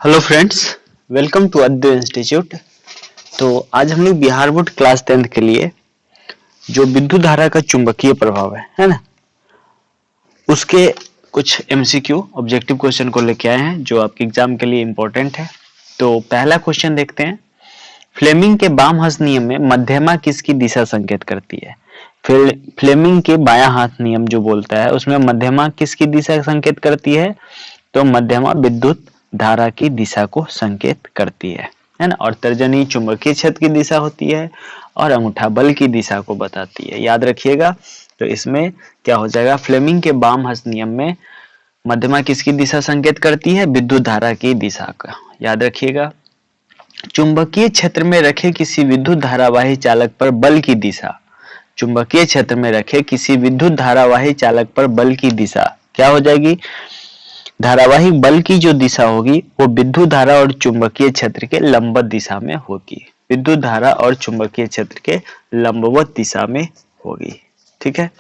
Hello friends, welcome to Advait institute. तो आज हम लोग बिहार बोर्ड क्लास 10th के लिए जो विद्युत धारा का चुंबकीय प्रभाव है ना, उसके कुछ एमसीक्यू ऑब्जेक्टिव क्वेश्चन को लेके आए हैं जो आपके एग्जाम के लिए इंपॉर्टेंट है। तो पहला क्वेश्चन देखते हैं। फ्लेमिंग के बाम हस्त नियम में मध्यमा किसकी दिशा संकेत करती है? फिर फ्लेमिंग के बायां हाथ नियम जो बोलता है उसमें मध्यमा किसकी दिशा संकेत करती है? तो मध्यमा विद्युत धारा की दिशा को संकेत करती है ना। और तर्जनी चुंबकीय क्षेत्र की दिशा होती है और अंगूठा बल की दिशा को बताती है, याद रखिएगा। तो इसमें क्या हो जाएगा, फ्लेमिंग के बाम हस्त नियम में मध्यमा किसकी दिशा संकेत करती है? विद्युत धारा की दिशा का, याद रखिएगा। चुंबकीय क्षेत्र में रखे किसी विद्युत धारावाही चालक पर बल की दिशा, चुंबकीय क्षेत्र में रखे किसी विद्युत धारावाही चालक पर बल की दिशा क्या हो जाएगी? धारावाहिक बल की जो दिशा होगी वो विद्युत धारा और चुंबकीय क्षेत्र के लंबवत दिशा में होगी। विद्युत धारा और चुंबकीय क्षेत्र के लंबवत दिशा में होगी, ठीक है।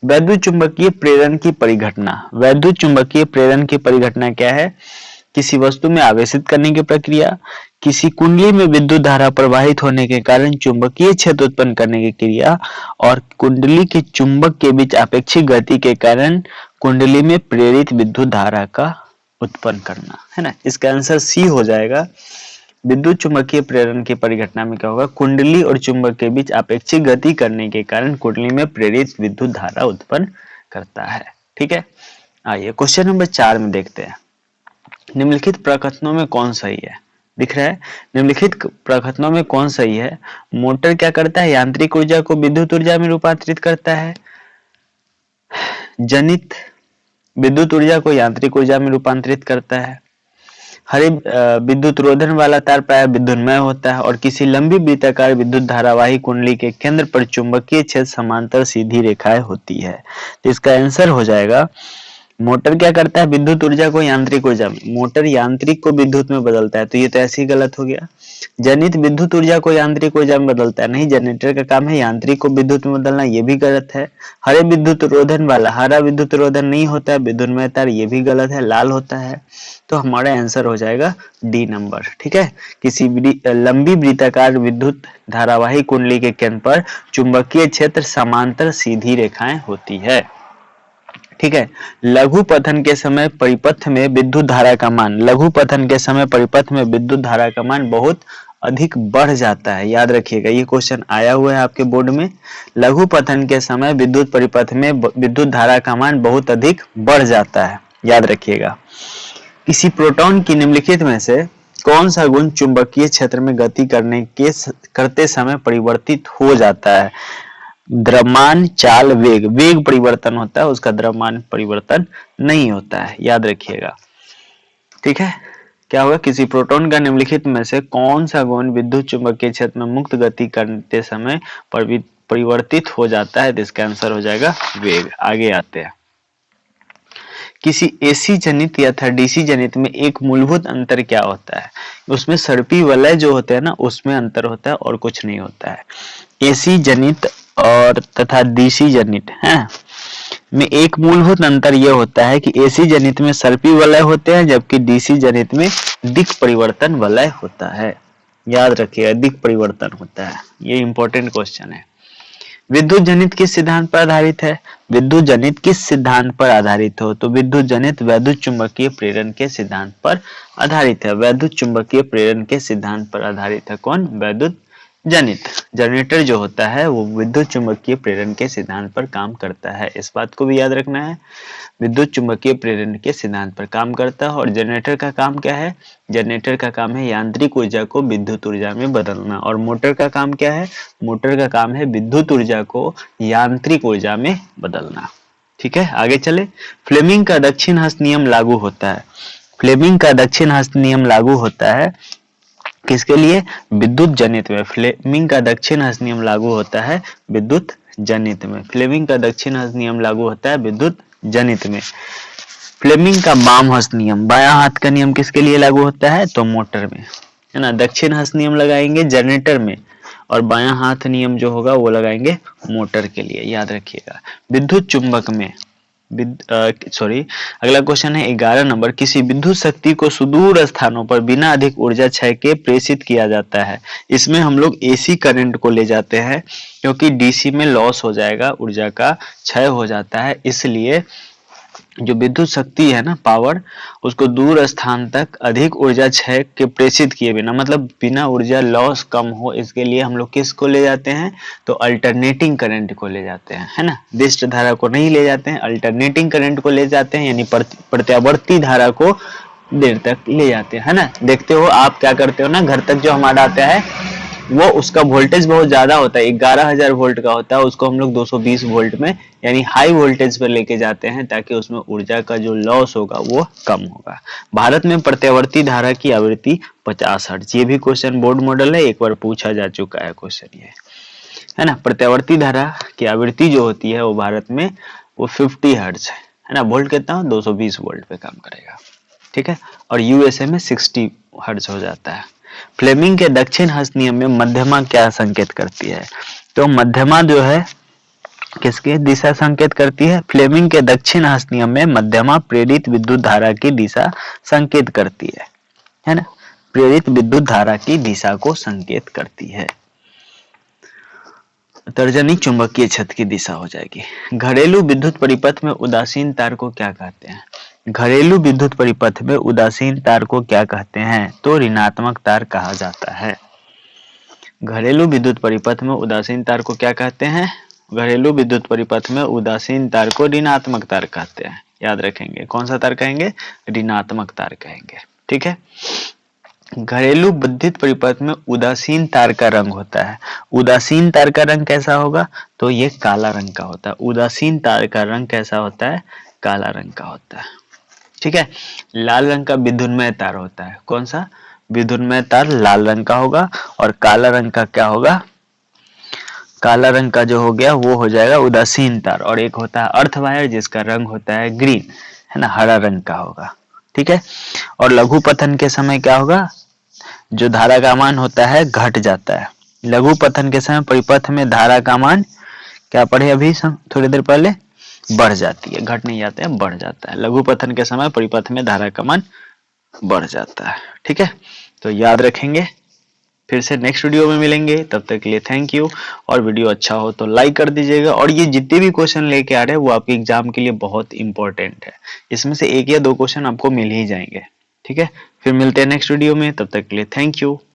वैद्युत चुंबकीय प्रेरण की परिघटना, वैद्युत चुंबकीय प्रेरण की परिघटना क्या है? किसी वस्तु में आवेशित करने की प्रक्रिया, किसी कुंडली में विद्युत धारा प्रवाहित होने के कारण चुंबकीय क्षेत्र उत्पन्न करने की क्रिया और कुंडली के चुंबक के बीच आपेक्षिक गति के कारण कुंडली में प्रेरित विद्युत धारा का उत्पन्न करना, है ना। इसका आंसर सी हो जाएगा। विद्युत चुंबकीय प्रेरण की परिघटना में क्या होगा? कुंडली और चुंबक के बीच आपेक्षिक गति करने के कारण कुंडली में प्रेरित विद्युत धारा उत्पन्न करता है, ठीक है। आइए क्वेश्चन नंबर 4 में देखते हैं। निम्नलिखित प्रकथनों में कौन सही है? दिख रहा है, निम्नलिखित प्रकथनों में कौन सही है? मोटर क्या करता है? यांत्रिक ऊर्जा को विद्युत ऊर्जा में रूपांतरित करता है। जनित विद्युत ऊर्जा को यांत्रिक ऊर्जा में रूपांतरित करता है। हरे विद्युत रोधन वाला तार प्राय विद्युन्मय होता है और किसी लंबी वृत्ताकार विद्युत धारावाही कुंडली के केंद्र पर चुंबकीय क्षेत्र समांतर सीधी रेखाएं होती है। तो इसका आंसर हो जाएगा, मोटर क्या करता है? विद्युत ऊर्जा को यांत्रिक ऊर्जा में, मोटर यांत्रिक को विद्युत में बदलता है, तो ये तो ऐसे ही गलत हो गया। जनित विद्युत ऊर्जा को यांत्रिक ऊर्जा में बदलता है, नहीं, जनरेटर का काम है यांत्रिक को विद्युत में बदलना, ये भी गलत है। हरे विद्युत रोधन वाला, हरा विद्युत रोधन नहीं होता है विद्युन्मय तार, ये भी गलत है, लाल होता है। तो हमारा आंसर हो जाएगा डी नंबर, ठीक है। किसी लंबी वृत्ताकार विद्युत धारावाही कुंडली के केंद्र पर चुंबकीय क्षेत्र समांतर सीधी रेखाएं होती है, ठीक है। लघु पतन के समय परिपथ में विद्युत धारा का मान, लघु पतन के समय परिपथ में विद्युत धारा का मान बहुत अधिक बढ़ जाता है, याद रखिएगा। ये क्वेश्चन आया हुआ है आपके बोर्ड में। लघु पतन के समय विद्युत परिपथ में विद्युत धारा का मान बहुत अधिक बढ़ जाता है, याद रखिएगा। किसी प्रोटॉन की निम्नलिखित में से कौन सा गुण चुंबकीय क्षेत्र में गति करते समय परिवर्तित हो जाता है? द्रव्यमान, चाल, वेग, वेग परिवर्तन होता है, उसका द्रव्यमान परिवर्तन नहीं होता है, याद रखिएगा, ठीक है। क्या होगा? किसी प्रोटॉन का निम्नलिखित में से कौन सा गुण विद्युत चुंबकीय क्षेत्र में मुक्त गति करते समय परिवर्तित हो जाता है? तो इसका आंसर हो जाएगा वेग। आगे आते हैं। किसी एसी जनित या डीसी जनित में एक मूलभूत अंतर क्या होता है? उसमें सर्पी वलय जो होते हैं ना, उसमें अंतर होता है और कुछ नहीं होता है। एसी जनित और तथा डीसी जनित है में एक मूलभूत अंतर यह होता है कि एसी जनित में सर्पी वलय होते हैं जबकि डीसी जनित में दिक् परिवर्तन वलय होता है, याद रखिएगा, दिक् परिवर्तन होता है। ये इंपॉर्टेंट क्वेश्चन है। विद्युत जनित किस सिद्धांत पर आधारित है? विद्युत जनित किस सिद्धांत पर आधारित हो? तो विद्युत जनित वैद्युत चुंबकीय प्रेरण के सिद्धांत पर आधारित है। वैद्युत चुंबकीय प्रेरण के सिद्धांत पर आधारित है कौन? वैद्युत जनित। जनरेटर जो होता है वो विद्युत चुंबकीय प्रेरण के सिद्धांत पर काम करता है, इस बात को भी याद रखना है। विद्युत चुंबकीय प्रेरण के सिद्धांत पर काम करता है। और जनरेटर का काम क्या है? जनरेटर का काम है यांत्रिक ऊर्जा को विद्युत ऊर्जा में बदलना। और मोटर का काम क्या है? मोटर का काम है विद्युत ऊर्जा को यांत्रिक ऊर्जा में बदलना, ठीक है। आगे चले। फ्लेमिंग का दक्षिण हस्त नियम लागू होता है। फ्लेमिंग का दक्षिण हस्त नियम लागू होता है किसके लिए? विद्युत जनित में। फ्लेमिंग का दक्षिण हस्त नियम लागू होता है विद्युत जनित में। फ्लेमिंग का दक्षिण हस्त नियम लागू होता है विद्युत जनित में। फ्लेमिंग का बाम हस्त नियम, बायां हाथ का नियम किसके लिए लागू होता है? तो मोटर में, है ना। दक्षिण हस्त नियम लगाएंगे जनरेटर में और बायां हाथ नियम जो होगा वो लगाएंगे मोटर के लिए, याद रखिएगा। विद्युत चुंबक में अगला क्वेश्चन है 11 नंबर, किसी विद्युत शक्ति को सुदूर स्थानों पर बिना अधिक ऊर्जा क्षय के प्रेषित किया जाता है। इसमें हम लोग एसी करंट को ले जाते हैं, क्योंकि डीसी में लॉस हो जाएगा, ऊर्जा का क्षय हो जाता है, इसलिए जो विद्युत शक्ति है ना, पावर, उसको दूर स्थान तक अधिक ऊर्जा क्षय के प्रेषित किए बिना, मतलब बिना ऊर्जा लॉस कम हो, इसके लिए हम लोग किसको ले जाते हैं, तो अल्टरनेटिंग करंट को ले जाते हैं, है ना। दिष्ट धारा को नहीं ले जाते हैं, अल्टरनेटिंग करंट को ले जाते हैं, यानी प्रत्यावर्ती धारा को देर तक ले जाते हैं, है ना। देखते हो आप क्या करते हो ना, घर तक जो हमारा आता है वो उसका वोल्टेज बहुत ज्यादा होता है, 11,000 वोल्ट का होता है, उसको हम लोग 220 वोल्ट में यानी हाई वोल्टेज पर लेके जाते हैं, ताकि उसमें ऊर्जा का जो लॉस होगा वो कम होगा। भारत में प्रत्यावर्ती धारा की आवृत्ति 50 हर्ट्ज। ये भी क्वेश्चन बोर्ड मॉडल है, एक बार पूछा जा चुका है क्वेश्चन ये, है ना। प्रत्यावर्ती धारा की आवृत्ति जो होती है वो भारत में वो 50 हर्ट्ज है ना। वोल्ट कितना हो, 220 वोल्ट पे काम करेगा, ठीक है। और यूएसए में 60 हर्ट्ज हो जाता है। फ्लेमिंग के दक्षिण हस्त नियम में मध्यमा क्या संकेत करती है, तो मध्यमा जो है किसकी दिशा संकेत करती है, फ्लेमिंग के दक्षिण हस्त नियम में मध्यमा प्रेरित विद्युत धारा की दिशा संकेत करती है ना। प्रेरित विद्युत धारा की दिशा को संकेत करती है। तर्जनी चुंबकीय क्षेत्र की दिशा हो जाएगी। घरेलू विद्युत परिपथ में उदासीन तार को क्या कहते हैं, घरेलू विद्युत परिपथ में उदासीन तार को क्या कहते हैं, तो ऋणात्मक तार कहा जाता है। घरेलू विद्युत परिपथ में उदासीन तार को क्या कहते हैं, घरेलू विद्युत परिपथ में उदासीन तार को ऋणात्मक तार कहते हैं। याद रखेंगे, कौन सा तार कहेंगे, ऋणात्मक तार कहेंगे, ठीक है। घरेलू विद्युत परिपथ में उदासीन तार का रंग होता है। उदासीन तार का रंग कैसा होगा, तो ये काला रंग का होता है। उदासीन तार का रंग कैसा होता है, काला रंग का होता है, ठीक है। लाल रंग का विद्युन्मय तार होता है, कौन सा, विद्युन्मय तार लाल रंग का होगा। और काला रंग का क्या होगा, काला रंग का जो हो गया वो हो जाएगा उदासीन तार। और एक होता है अर्थ वायर जिसका रंग होता है ग्रीन, है ना, हरा रंग का होगा, ठीक है। और लघु पतन के समय क्या होगा, जो धारा का मान होता है घट जाता है। लघु पतन के समय परिपथ में धारा का मान क्या पढ़े अभी थोड़ी देर पहले, बढ़ जाती है, घट नहीं जाता है, बढ़ जाता है। लघु पतन के समय परिपथ में धारा का मान बढ़ जाता है, ठीक है। तो याद रखेंगे, फिर से नेक्स्ट वीडियो में मिलेंगे, तब तक के लिए थैंक यू। और वीडियो अच्छा हो तो लाइक कर दीजिएगा। और ये जितने भी क्वेश्चन लेके आ रहे हैं वो आपके एग्जाम के लिए बहुत इंपॉर्टेंट है, इसमें से 1 या 2 क्वेश्चन आपको मिल ही जाएंगे, ठीक है। फिर मिलते हैं नेक्स्ट वीडियो में, तब तक के लिए थैंक यू।